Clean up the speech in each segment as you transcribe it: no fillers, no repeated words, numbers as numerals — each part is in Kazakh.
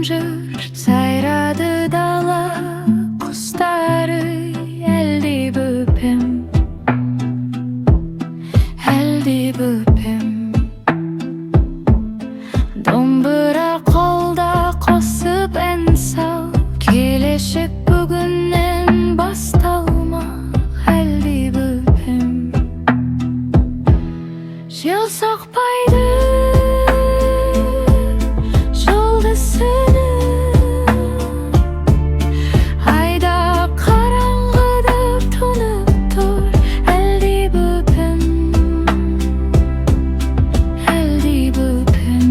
жым-жырт сайрады дала, құстары әлди бөпем, әлди бөпем. Домбыра қолда қосып ән сал, келешек бүгіннен басталмақ, әлди бөпем. Жел соқпайды, жұлдыз сөніп, айда қараңғыда тұнып тұр, әлди бөпем, әлди бөпем,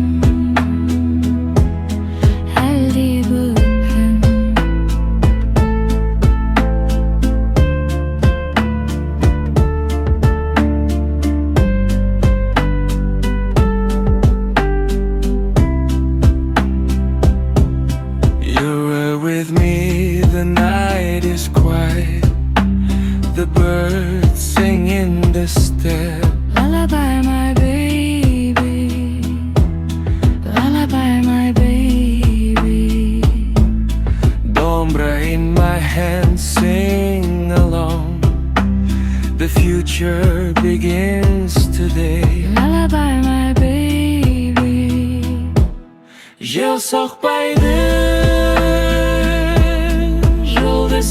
әлди бөпем. With me, the night is quiet, the birds sing in the steppe. Lullaby, my baby, lullaby, my baby. Dombra in my hand, sing along. The future begins today. Lullaby, my baby. Жел соқпайды, жұлдыз